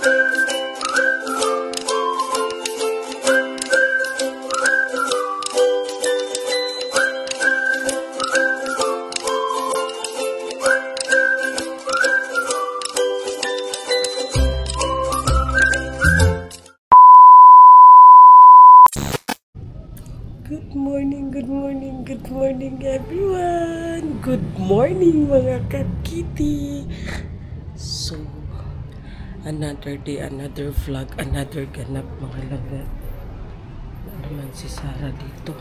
Good morning everyone! Good morning mga Kat-Kitty! So, another day, another vlog, another ganap mga lagat. Ano naman si Sarah dito?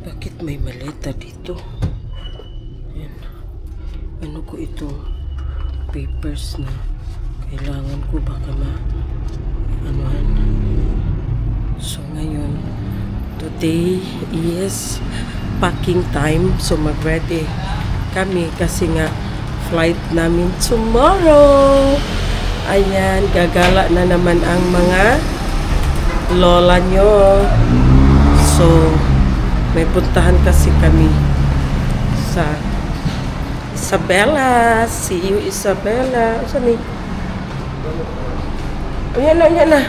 Bakit may maleta dito? Ayan. Ano ko itong papers na kailangan ko baka anuhan. So ngayon, today is packing time. So mag-ready kami kasi nga flight namin tomorrow. Ayan, gagala na naman ang mga lola nyo. So, may puntahan kasi kami sa Isabela. See you, Isabela. Saan eh? Ayan na.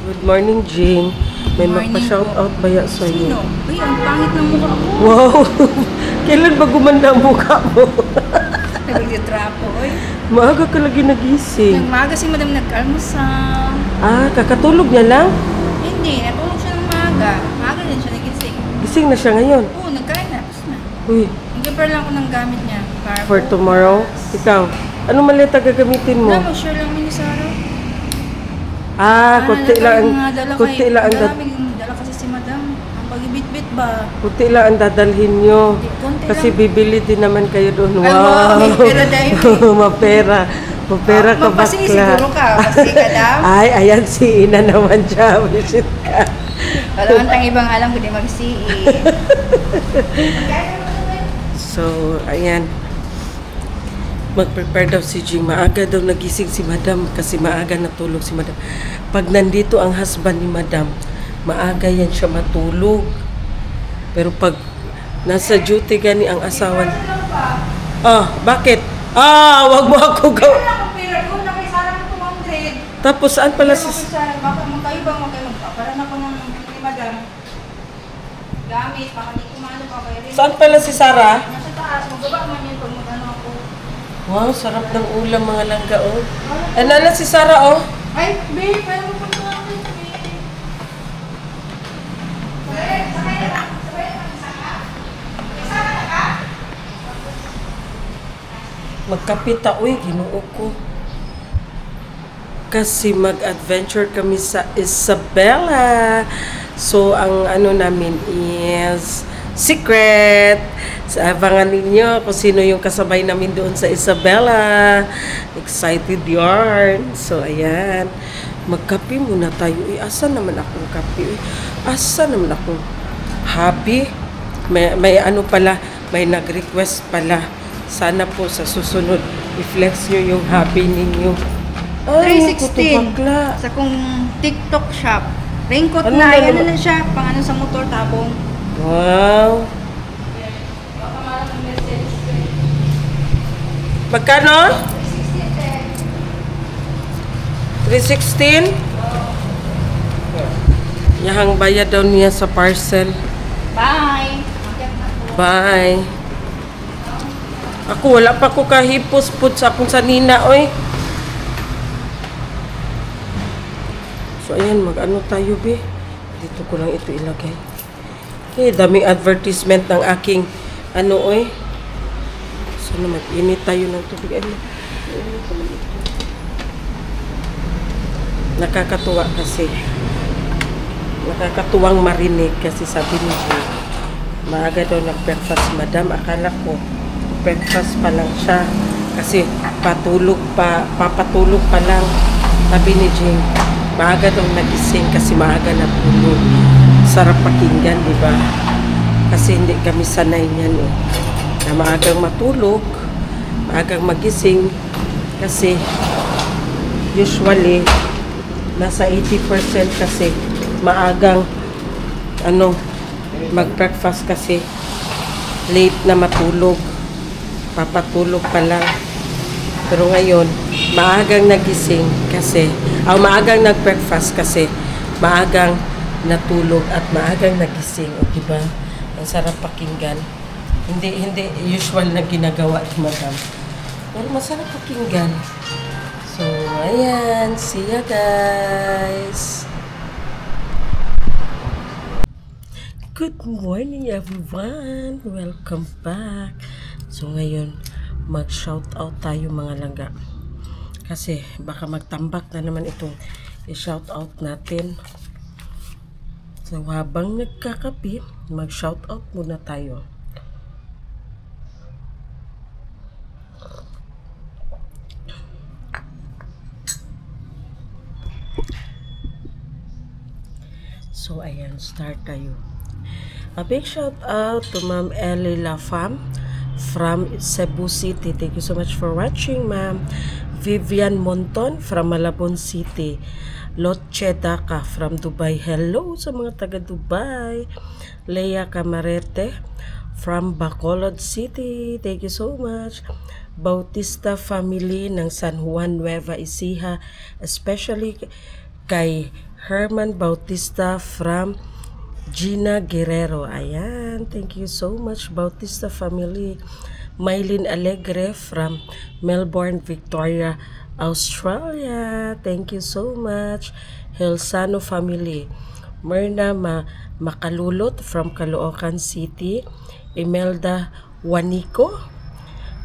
Good morning, Jing. May magpa-shout out ba ya sa iyo? Sino? Uy, ang pangit ng mukha ko. Wow! Kailan ba gumanda ang mukha mo? Nagtitrapo, oy. Maaga ka lagi nagising. Nagmaga si Madam nag-almusal. Ah, kakatulog niya lang? Hindi, natulog siya ng maaga. Maaga din siya nagising. Gising na siya ngayon? Oo, nagkain na. Tapos na. Uy. Nag-prepare lang ako ng gamit niya. For tomorrow? Ikaw, anong maleta gagamitin mo? Wala, mag-share lang ni Sarah. Kunti lang ang dala kasi si Madam. Ang pag-ibit-bit ba? Kunti lang ang dadalhin nyo. Kasi lang. bibili din naman kayo doon. Ay, wow! may pera dahil. Mapera. Mapera ka bakla. Magpasi siguro ka. Kasi ka, Dam. Ay, ayan si Ina naman dyan. Visit ka. Wala man tang ibang alam kundi mag-CE. So, ayan. Mag-prepare daw si Jing. Maaga daw nagising si Madam kasi maaga natulog si Madam. Pag nandito ang husband ni Madam, maaga yan siya matulog. Pero pag nasa duty gani ang asawa niya. Bakit? Wag mo ako Tapos saan pala si Baka magkaibang magkaibang. Ako ng Madam. Gamit, baka di kumano pa kayo. Saan pala si Sarah? Nasa taas, magbaba man yun pag mag-ano ako. Wow, sarap ng ulam mga langga, oh. Ano si Sarah, oh? Ay, babe, pwede mo pa ito ako, babe. Sakay na lang. Sakay na ka? Magkapita, uy, ginoo ko. Kasi mag-adventure kami sa Isabela. So, ang ano namin is secret. Abangan ninyo kung sino yung kasabay namin doon sa Isabela. Excited yarn. So, ayan. Magkape muna tayo. Asa naman akong kape? Asa naman akong happy? May ano pala, may nag-request pala. Sana po sa susunod, i-flex nyo yung happy ninyo. 316 sa kung TikTok shop. Raincoat Ano na, na yan naman? na siya. Pang ano sa motor tabong. Wow! Magkano? 316? Yahang bayad daw niya sa parcel. Bye! Bye! Ako, wala pa ko kahipos put sa akong sanina, oy. So, ayan, mag-ano tayo, be? Dito ko lang ito ilagay. Okay, daming advertisement ng aking, ano, oy. Sana mag-init tayo ng tubig. Ano? Nakakatuwa kasi. Nakakatuwang marinig kasi sabi ni Jay, maaga daw nag-breakfast si Madam. Akala ko, breakfast pa lang siya. Kasi papatulog pa lang. Sabi ni Jay, maaga daw nagising kasi maaga natulog. Sarap pakinggan, di ba? Kasi hindi kami sanay niyan eh. Na maagang matulog, maagang magising. Kasi usually nasa 80% kasi maagang mag-breakfast kasi late na matulog. Papatulog pa lang. Pero ngayon, maagang nagising kasi, maagang nag-breakfast kasi maagang natulog at maagang nagising. O diba? Ang sarap pakinggan. Hindi usual na ginagawa ni Madam. Pero masarap pakinggan. So, ayan. See ya, guys. Good morning, everyone. Welcome back. So, ngayon, mag-shoutout tayo mga langga. Kasi, baka magtambak na naman itong i-shoutout natin. So, habang nagkakape, mag-shoutout muna tayo. So, ayan, start tayo. A big shout out to Ma'am Ellie Lafam from Cebu City. Thank you so much for watching, ma'am. Vivian Monton from Malabon City. Lotche Daka from Dubai. Hello sa mga taga Dubai. Leia Camarete from Bacolod City. Thank you so much. Bautista family ng San Juan, Nueva Ecija. Especially kay Herman Bautista from Gina Guerrero. Ayan. Thank you so much, Bautista family. Mylene Alegre from Melbourne, Victoria, Australia. Thank you so much. Helsano family. Myrna Makalulot from Caloocan City. Imelda Juanico.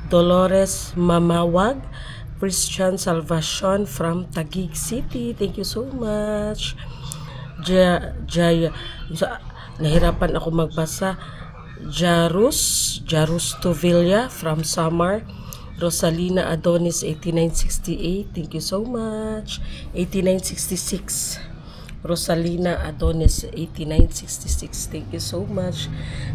Dolores Mamawag. Christian Salvacion from Taguig City. Thank you so much. Nahirapan ako magbasa. Jarus Tovilla from Samar. Rosalina Adonis 8968. Thank you so much. 8966. Rosalina Adonis 8966. Thank you so much.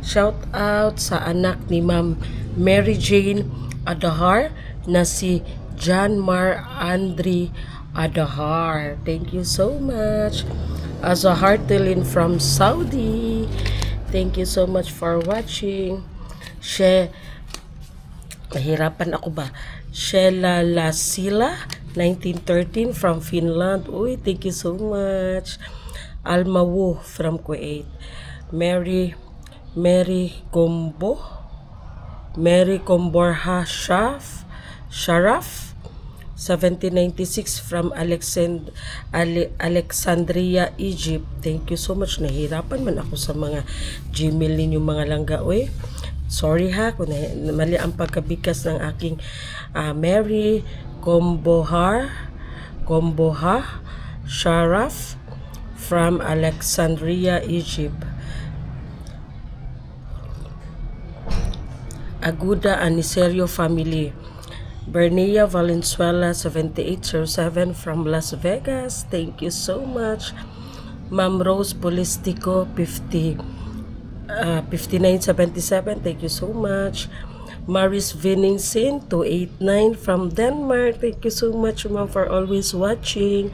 Shout out sa anak ni Ma'am Mary Jane Adahar na si John Mar Andre Adahar. Thank you so much. Azahar Tilin from Saudi. Thank you so much for watching. Mahirapan ako ba? Sheila Lasila 1913 from Finland. Uy, thank you so much. Alma Wu from Kuwait. Mary Komborha Sharaf 1796 from Alexandria, Egypt. Thank you so much. Nahirapan man ako sa mga Gmail ninyo mga langga. Uy, sorry ha kung mali ang pagkabikas ng aking Mary Komboha Sharaf from Alexandria, Egypt. Aguda Aniserio family. Bernilla Valenzuela 7807 from Las Vegas. Thank you so much. Ma'am Rose Polistico 5977. Thank you so much. Maris Vinningsin 289 from Denmark. Thank you so much, ma'am, for always watching.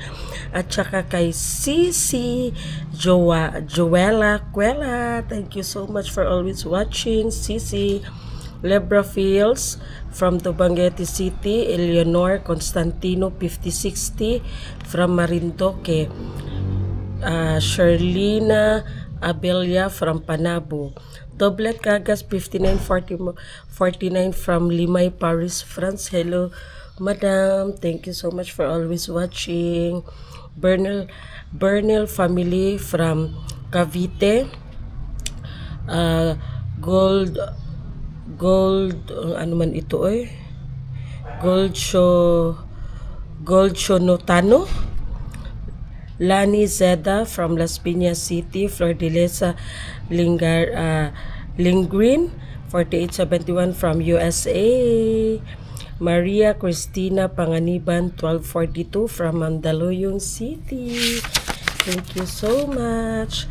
At saka kay Cici Joella Cuela. Thank you so much for always watching, Cici. Lebra Fields from Dubanguete City. Eleanor Constantino 5060 from Marindoque. Sherlina Abelia from Panabo. Doblet Cagas 5949 from Limay, Paris, France. Hello, madam. Thank you so much for always watching. Bernal family from Cavite. Ano man ito Goldshonotano. Lani Zeda from Las Piñas City. Flordilesa Lingrin 4871 from USA. Maria Cristina Panganiban 1242 from Mandaluyong City. Thank you so much.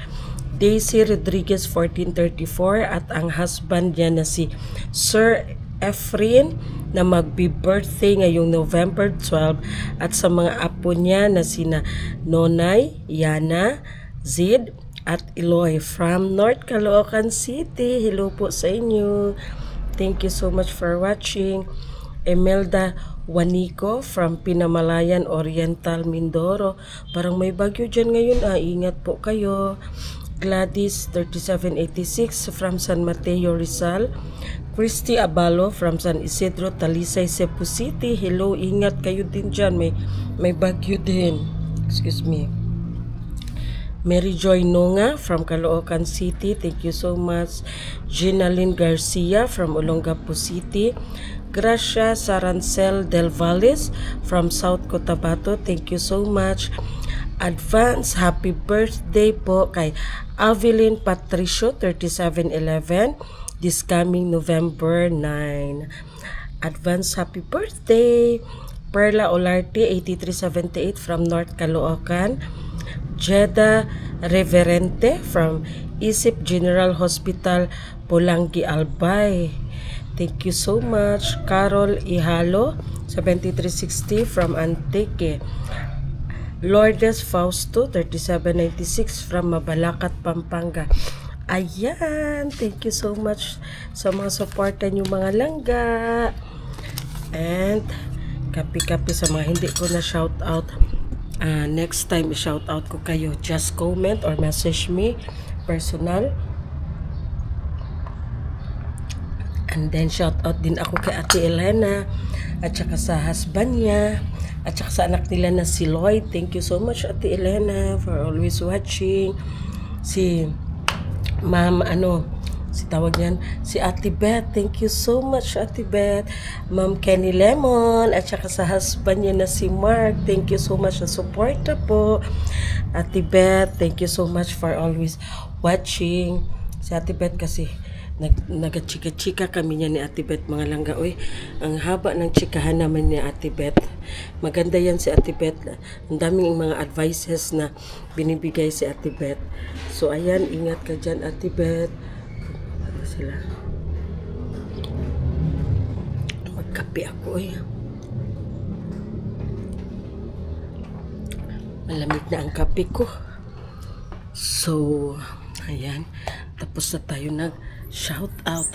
Daisy Rodriguez 1434 at ang husband niya na si Sir Efren na magbi-birthday ngayong November 12 at sa mga apo niya na sina Nonay, Yana, Zid at Eloy from North Caloocan City. Hello po sa inyo. Thank you so much for watching. Emelda Juanico from Pinamalayan Oriental, Mindoro. Parang may bagyo dyan ngayon, ingat po kayo. Gladys 3786 from San Mateo, Rizal. Christy Abalo from San Isidro, Talisay, Cebu City. Hello, ingat kayo din dyan. May bagyo din. Excuse me. Mary Joy Nonga from Caloocan City. Thank you so much. Ginaline Garcia from Olongapo City. Gracia Sarancel Del Valles from South Cotabato. Thank you so much. Advance happy birthday po kay Avelyn Patricio 3711 this coming November 9. Advance happy birthday. Perla Olarte 8378 from North Caloocan. Jeda Reverente from Isip General Hospital, Pulangi, Albay. Thank you so much. Carol Ihalo 7360 from Antique. Lourdes Fausto 3796 from Mabalacat, Pampanga. Ayan, thank you so much sa mga suporta nyo mga langga. And kapi-kapi sa mga hindi ko na shout out. Next time i-shout out ko kayo. Just comment or message me personal. And then shout out din ako kay Ate Elena at saka sa husband niya at saka sa anak nila na si Lloyd. Thank you so much Ate Elena for always watching. Si Ma'am si tawag niyan, si Ate Beth. Thank you so much Ate Beth. Ma'am Kenny Lemon at saka sa husband niya na si Mark. Thank you so much na suporta po Ate Beth. Thank you so much for always watching. Si Ate Beth kasi nagachika-chika kami niya ni Ate Beth mga langga. Uy, ang haba ng chikahan naman ni Ate Beth. Maganda yan si Ate Beth. Ang daming mga advices na binibigay si Ate Beth. So ayan, ingat ka dyan Ate Beth. Sila magkape ako malamig na ang kape ko. So ayan, tapos na tayo nag shout out.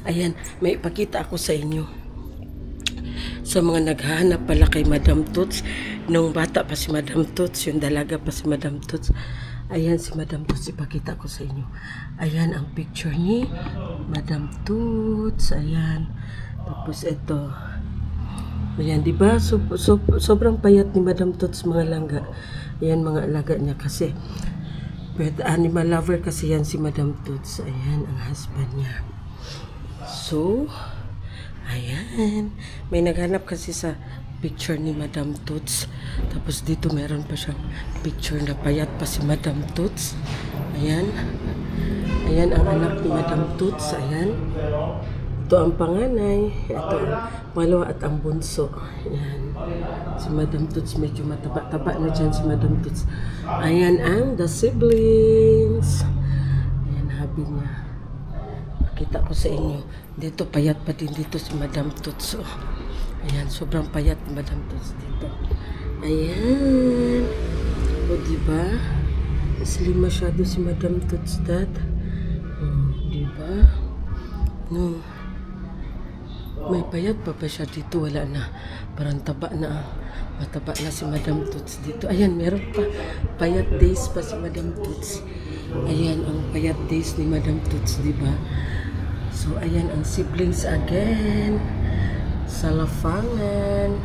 Ayan, may ipakita ako sa inyo sa mga naghahanap pala kay Madam Toots. Nung bata pa si Madam Toots, yung dalaga pa si Madam Toots. Ayan si Madam Toots, ipakita ko sa inyo. Ayan ang picture ni Madam Toots. Ayan. Tapos ito. Ayan, diba? Sobrang payat ni Madam Toots mga langga. Ayan mga alaga niya kasi. But animal lover kasi yan si Madam Toots. Ayan ang husband niya. So, ayan. May naghanap kasi sa picture ni Madam Toots. Tapos dito meron pa siyang picture na payat pa si Madam Toots. Ayan. Ayan ang anak ni Madam Toots. Ayan. Ito ang panganay. Ito ang pangalawa at ang bunso. Ayan. Si Madam Toots medyo mataba-taba na dyan si Madam Toots. Ayan ang the siblings. Ayan habi niya. Pakita ko sa inyo. Dito payat pa din dito si Madam Toots. Ayan, sobrang payat ni Madam Toots dito. Ayan. O, diba? Slim masyado si Madam Toots, Dad. Diba? No. May payat pa siya dito. Wala na. Parang taba na. Mataba na si Madam Toots dito. Ayan, meron pa. Payat days pa si Madam Toots. Ayan, ang payat days ni Madam Toots, diba? So, ayan ang siblings again. Sa Lafangan.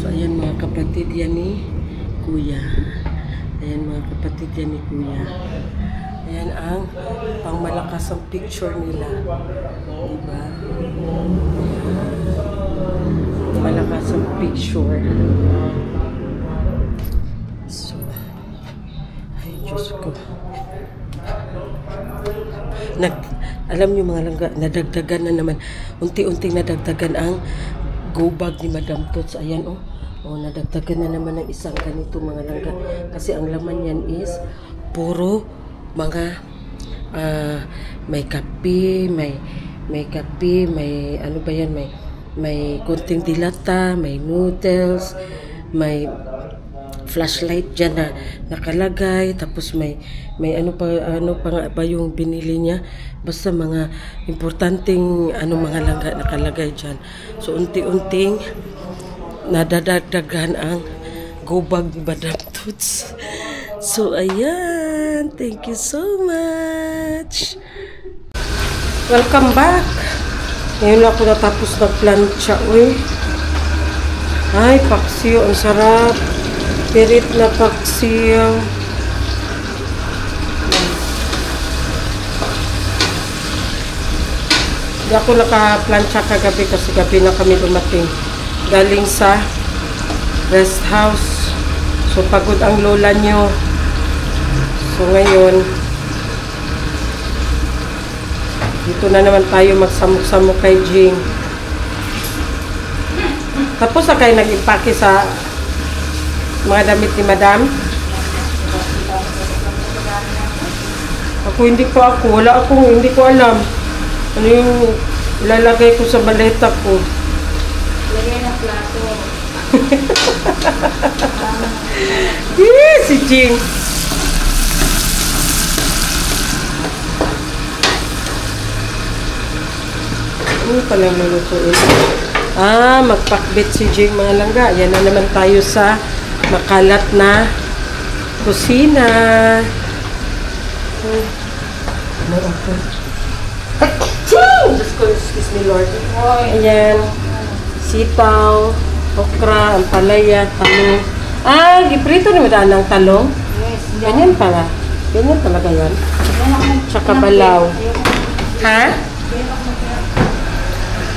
So, ayan mga kapatid yan ni Kuya. Ayan mga kapatid yan ni Kuya. Ayan ang pangmalakas ang picture nila. Diba? Malakas ang picture. So, ay Diyos ko. Alam niyo mga langga, nadagdagan na naman. Unti-unting nadagdagan ang go bag ni Madam Toots. Ayan nadagdagan na naman ng isang ganito mga langga. Kasi ang laman yan is puro mga may kape, may kape, may ano ba yan, may konting dilata, may noodles, may flashlight dyan na nakalagay. Tapos may ano pa nga ba yung binili niya. Basta mga importanteng mga langga nakalagay dyan. So unti-unting nadadagdagan ang gobag ni Madam Toots. So ayan, thank you so much. Welcome back. Ngayon lang ako natapos nagplancha. Uy. Ay, paksiyo. Ang sarap. Pirit na paksiyo. Hindi ako naka-plancha kagabi kasi gabi na kami dumating. Galing sa rest house. So, pagod ang lola nyo. So, ngayon, dito na naman tayo magsamok-samok kay Jing. Tapos na kayo nag-impake sa mga damit ni Madam? Ako hindi ko alam. Ano yung ilalagay ko sa maleta ko? Lagay ng plato. Si Jing. Ano palang lulutuin? Magpakbit si Jing mga langga. Yan na naman tayo sa makalat na kusina. Excuse me, Lord. Ayan. Sitaw, okra, ampalaya, talong. Giprito na madaan ng talong? Yes. Ganyan pala. Ganyan talaga yan. Tsaka balaw. Ha?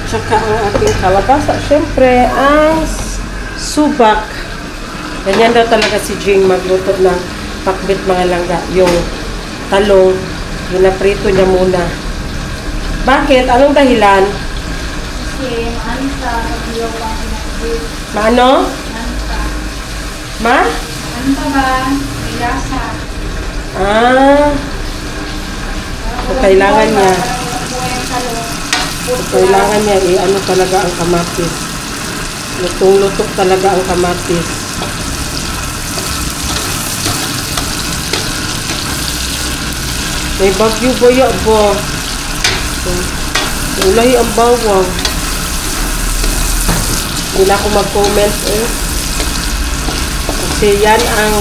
Tsaka ang ating kalabasa. Siyempre, ang subak. Ganyan daw talaga si Jing magluto ng pakbit mga langga. Yung talong, ginaprito niya muna. Bakit? Anong dahilan? Kasi maansa, pag-ilaw pa ang pinakabit. Maano? Maansa. Maanta ba? May lasa. So, kailangan niya. Buhay ang talong. Kailangan niya ano talaga ang kamatis. Lutong-lutok talaga ang kamatis. May bagyo baya ba? Ulahi ang bawang. Hindi na ako mag-comment Kasi yan ang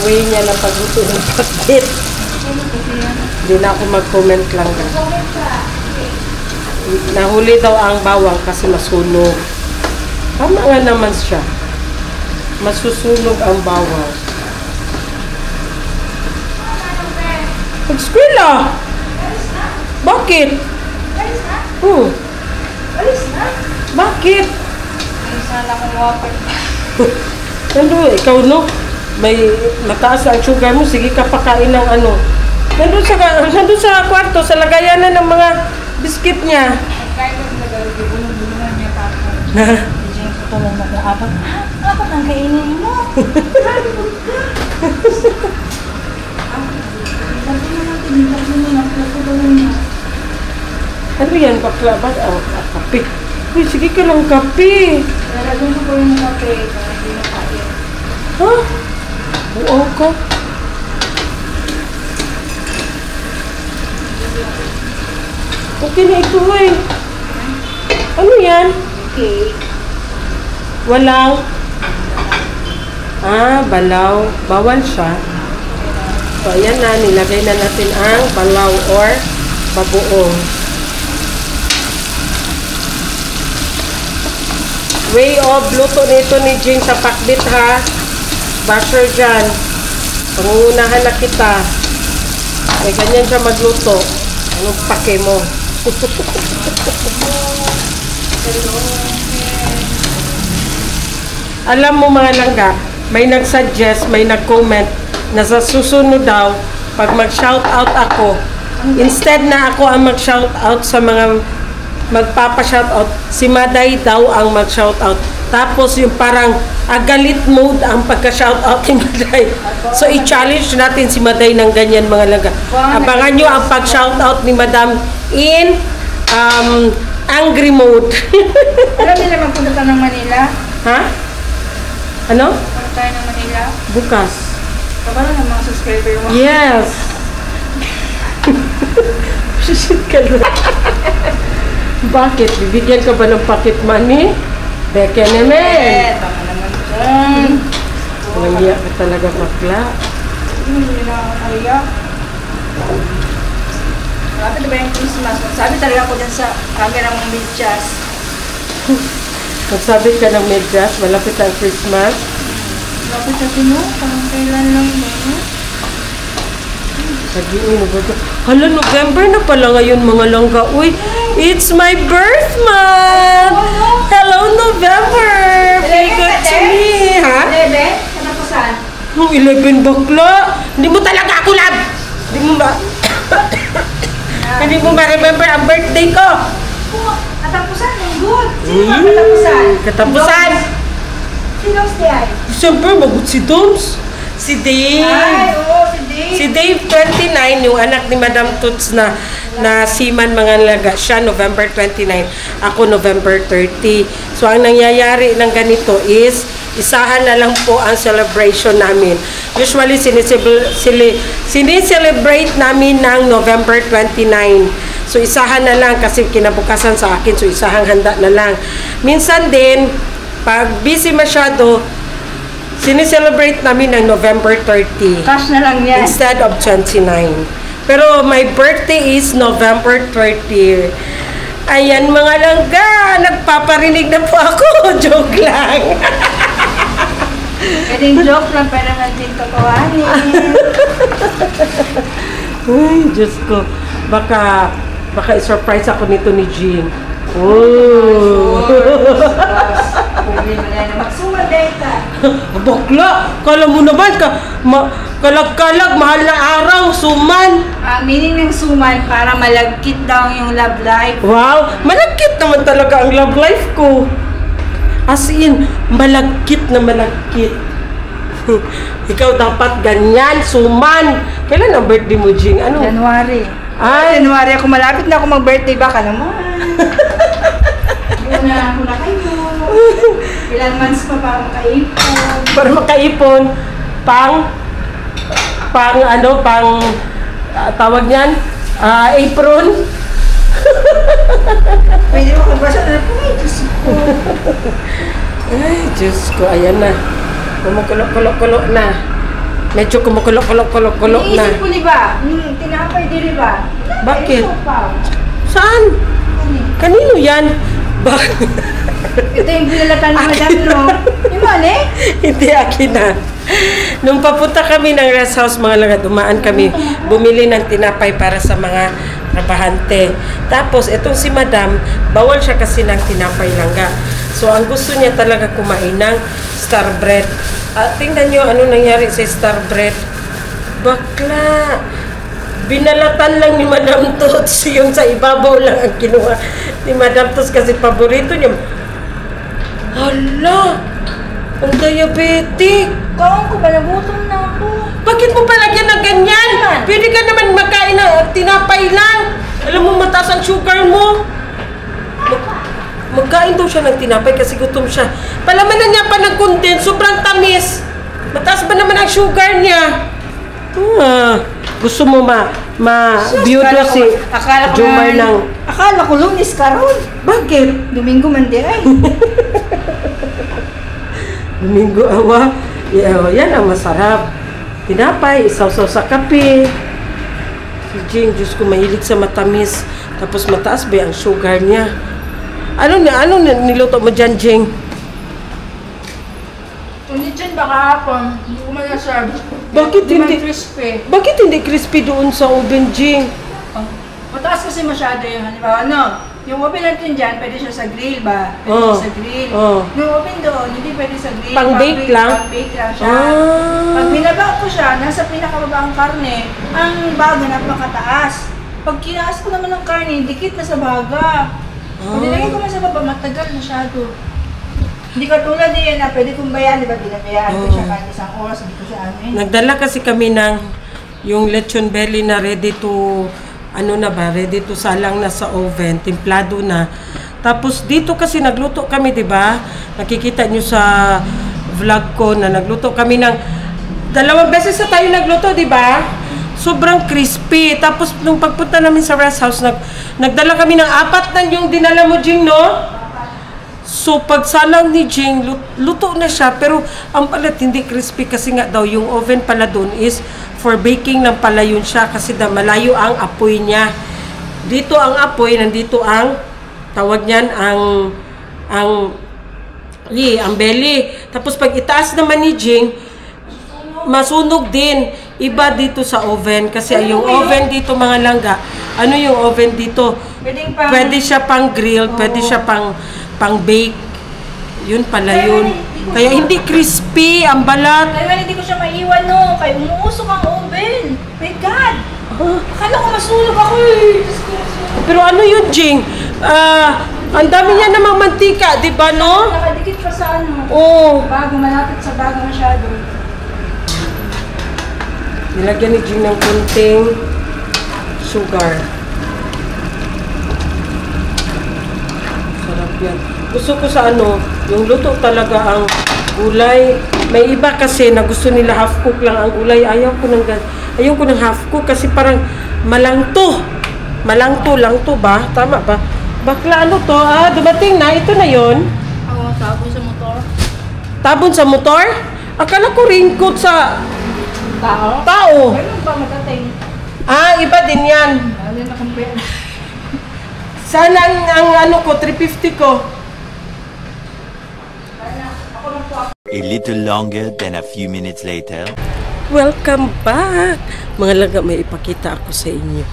way niya na pagluto ng pakbit. Hindi na ako mag-comment lang. Nahuli daw ang bawang kasi masunog. Tama nga naman siya. Masusunog ang bawang. Pag-skwila! Bakit? Alis na? Bakit? Ay, sana kung water. Ikaw no? May mataas ang sugar mo. Sige ka pakain ng ano. Nandun sa kwarto, sa lagayanan ng mga biskit niya. Kahit ang nagalagay, bulong-bulungan niya pa ako. Hindi ko tulong mo kung apat. Apat ang kainin mo. Sabi mo natin, sabi mo na, tulungan niya. Ano yan, bakla ba? Kape. Uy, sige ka lang kape. Lalagyan ko yung kape para hindi na kain. Ha? Buaw ka. Okay na ito eh. Ano yan? Okay. Walang? Balaw. Bawal siya. So, ayan na. Nilagay na natin ang balaw or bagoong. Way of luto nito ni Jing sa pakbit ha. Basher dyan. Pangunahan na kita. May ganyan siya magluto. Anong pake mo? Alam mo mga langga, may nag-suggest, may nag-comment na sa susunod daw, pag mag-shoutout ako, instead na ako ang mag-shoutout sa mga magpapa-shoutout, si Maday daw ang mag-shoutout. Tapos yung parang agalit mode ang pagka-shoutout ni Maday. So i-challenge natin si Maday ng ganyan mga langga. Abangan nyo ang pag-shoutout ni Madam in angry mode. Alam nila magpunta ng Manila? Ha? Ano? Punta tayo ng Manila. Bukas. Kabalo ng mga subscriber mo. Yes! Shit ka na. Bakit? Bibigyan ka ba ng pocket money? Beke naman! Baka naman dyan. Nangiyak ka talaga, bakla. Hindi na ako kaya. Malapit na ba yung Christmas? Sabi talaga ako dyan sa camera mong medyas. Magsabi ka ng medyas, malapit ang Christmas. Malapit na sino? Parang kailan lang ba? Sabihin mo ba ito? Hala, November na pala ngayon mga langga. Uy, it's my birth month! Hello, November! Feel good to me, ha? 11? Katapusan? 11 bakla! Hindi mo talaga ako love! Hindi mo ba? Hindi mo ma-remember ang birthday ko! Katapusan? Ang good! Sino ba katapusan? Katapusan! Sino si Ay? Siyempre, magut si Doms. Si Dave. Ay, oo, si Dave. Si Dave, 29, yung anak ni Madam Toots na seaman mga laga. Siya, November 29. Ako, November 30. So, ang nangyayari ng ganito is, isahan na lang po ang celebration namin. Usually, sinicelebrate namin ng November 29. So, isahan na lang kasi kinabukasan sa akin. So, isahang handa na lang. Minsan din, pag busy masyado, sinicelebrate namin ng November 30. Cash na lang yan. Instead of 29. Pero my birthday is November 30. Ayan mga langga, nagpaparinig na po ako. Joke lang. Pwedeng joke lang, pero natin totohanin. Ay, Diyos ko. Baka i-surprise ako nito ni Jean. Oh. Problema na yan. Magsuman data. Bakla, kala mo naman kalag-kalag, mahal na araw, suman. Meaning ng suman, para malagkit daw yung love life. Wow, malagkit naman talaga ang love life ko. As in, malagkit na malagkit. Ikaw dapat ganyan, suman. Kailan ang birthday mo, Jing? Ano? January. Ay, January ako, malapit na ako mag-birthday, baka naman. Una ako na kayo. Ilang months pa para makaipon. para makaipon, tawag niyan, apron. Pwede mo magbasa na po. Ay, Diyos ko. Ay, Diyos ko, ayan na. Kumukulok-kulok na. Medyo kumukulok-kulok na. Iniisip ko, di ba? Tinapay din, di ba? Bakit? Ito pa. Saan? Kanino yan? Ito yung binalatan ni Madam, no? Yung mali? Hindi, akin na. Nung papunta kami ng rest house, mga laga, dumaan kami, bumili ng tinapay para sa mga trabahante. Tapos, itong si Madam, bawal siya kasi ng tinapay langga. So, ang gusto niya talaga kumain ng star bread. Tingnan nyo, ano nangyari sa star bread. Bakla! Binalatan lang ni Madam Tots, yung sa ibabaw lang ang kinuha ni Madam Tots kasi paborito niya. Hala! Ang diabetic! Kaon ko ba? Nagutom na ako. Bakit mo palagyan ng ganyan? Pwede ka naman magkain ng tinapay lang. Alam mo, mataas ang sugar mo. Magkain daw siya ng tinapay kasi gutom siya. Palamanan niya pa ng condense, sobrang tamis. Mataas ba naman ang sugar niya? Gusto mo ma-beauty si Jomar ng... Akala ko Lunes karon. Bakit? Domingo man di ay. Domingo, awa. Yan ang masarap. Tinapay, isaw-saw sa kape. Si Jing, Diyos ko, mahilig sa matamis. Tapos mataas ba ang sugar niya? Ano niluto mo dyan, Jing? Hindi dyan baka hapon. Hindi ko man-serve. Bakit Di man hindi? crispy. Bakit hindi crispy doon sa oven, Jing? Mataas kasi masyado yung halimbawa, no? Yung oven natin dyan, pwede siya sa grill ba? Pwede Oh. siya sa grill. Oh. Yung oven doon, hindi pwede sa grill. Pang-bake lang? Pang-bake lang siya. Ah. Pag binaba ko siya, nasa pinakababa ang karne, ang baga napakataas. Pag kinaas ko naman ng karne, dikit na sa baga. Pag nilagay ko man sa baba, matagal masyado. Hindi ka tulad niya na pwede kong bayan, di ba? Binabayaan ko siya kahit isang oras, hindi ko siya amin. Nagdala kasi kami ng yung lechon belly na ready to ready to salang na sa oven, templado na. Tapos dito kasi nagluto kami, 'di ba? Nakikita nyo sa vlog ko na nagluto kami ng 2 beses na tayo nagluto, di ba? Sobrang crispy. Tapos, nung pagpunta namin sa rest house, nagdala kami ng 4 na yung dinala mo, Jing, no? So, pag salang ni Jing, luto na siya. Pero, ang palat hindi crispy kasi nga daw, yung oven pala doon is for baking lang pala yun siya kasi malayo ang apoy niya. Dito ang apoy, nandito ang tawag niyan, ang belly. Tapos, pag itaas naman ni Jing, masunog din. Iba dito sa oven. Kasi yung oven dito, mga langga, ano yung oven dito? Pwede siya pang grill, pwede siya pang bake. Yun pala yun. Kaya hindi crispy ang balat. Kaya hindi ko siya maiwan, no? Kaya umuusok ang oven. My God! Akala ko masunog ako eh. Pero ano yun, Jing? Ang dami niya namang mantika, di ba, no? Nakadikit pa sa ano. Oo. Bago, malapit sa bago masyado. Nilagyan ni Jing ng kunting sugar. Sarap yan. Gusto ko sa yung luto talaga ang gulay. May iba kasi na gusto nila half cook lang ang gulay. Ayaw ko ng half cook kasi parang malangto. Malangto ba? Tama ba? Bakla to? Dumating na. Ito na yon. Oo, tabon sa motor. Tabon sa motor? Akala ko raincoat sa tao. Meron ba matating? Iba din yan. Ano na compare? Sana ang 350 ko. A little longer than a few minutes later. Welcome back! Mga laga, may ipakita ako sa inyo.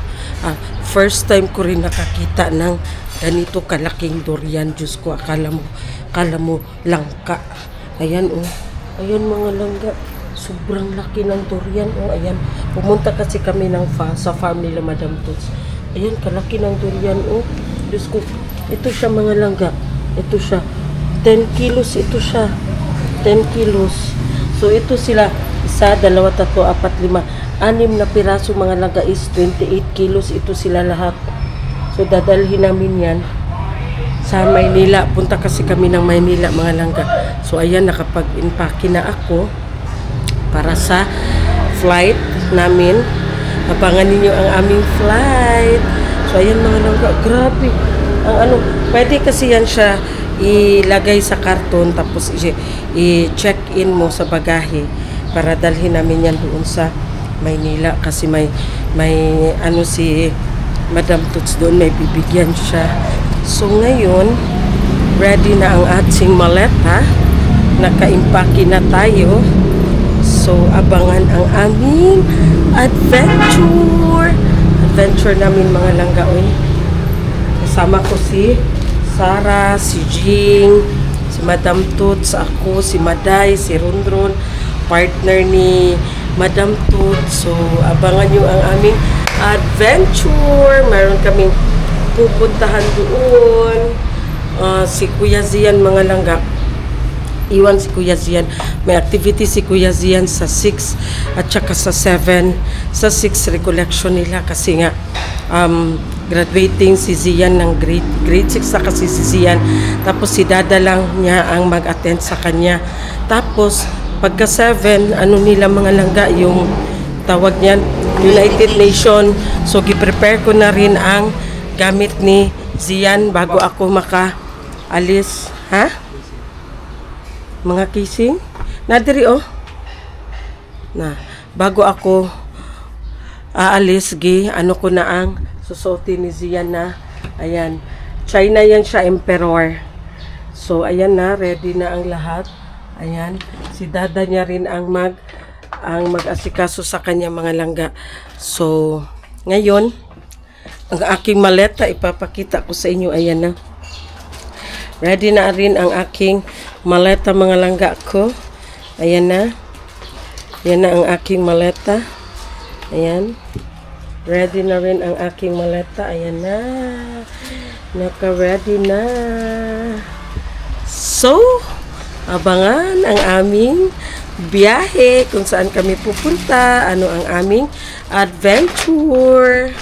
First time ko rin nakakita ng ganito kalaking durian. Diyos ko, akala mo langka. Ayan, Ayan, mga langga. Sobrang laki ng durian. Ayan. Pumunta kasi kami sa farm nila, Madam Tots. Ayan, kalaki ng durian. Diyos ko, ito siya, mga langga. Ito siya. 10 kilos ito siya. 10 kilos. So, ito sila. 1, 2, 3, 4, 5. 6 na piraso, mga langga, is 28 kilos. Ito sila lahat. So, dadalhin namin yan sa Maynila. Punta kasi kami ng Maynila, mga langga. So, ayan, nakapag-impake na ako para sa flight namin. Abangan ninyo ang aming flight. So, ayan, mga langga. Grabe. Ang pwede kasi yan siya ilagay sa karton tapos i-check in mo sa bagahe para dalhin namin yan doon sa Maynila kasi may si Madam Tots doon, may bibigyan siya. So ngayon ready na ang ating maleta, nakaimpake na tayo. So abangan ang aming adventure namin, mga langgaoy. Kasama ko si Sarah, si Jing, si Madam Tots, ako, si Maday, si Rondron, partner ni Madam Tots. So, abangan nyo ang aming adventure. Meron kaming pupuntahan doon. Si Kuya Zian, mga langga. Iwan si Kuya Zian. May activity si Kuya Zian sa 6 at saka sa 7. Sa 6 recollection nila kasi nga graduating si Zian ng grade 6 na kasi si Zian. Tapos si Dada lang niya ang mag-attend sa kanya. Tapos pagka 7, nila, mga langga, yung tawag niyan, United Nation. So gi-prepare ko na rin ang gamit ni Zian bago ako maka-alis. Ha? Mga kissing? Nadiri na, bago ako aalis, ko na ang susuotin ni Zian na, ayan, China yan siya, emperor. So, ayan na, ready na ang lahat. Ayan, si Dada niya rin ang mag-asikaso sa kanya, mga langga. So, ngayon, ang aking maleta, ipapakita ko sa inyo, ayan na. Ready na rin ang aking maleta, mga langga ko. Ayan na. Ayan na ang aking maleta. Ayan. Ready na rin ang aking maleta. Ayan na. Naka-ready na. So, abangan ang aming biyahe kung saan kami pupunta. Ano ang aming adventure.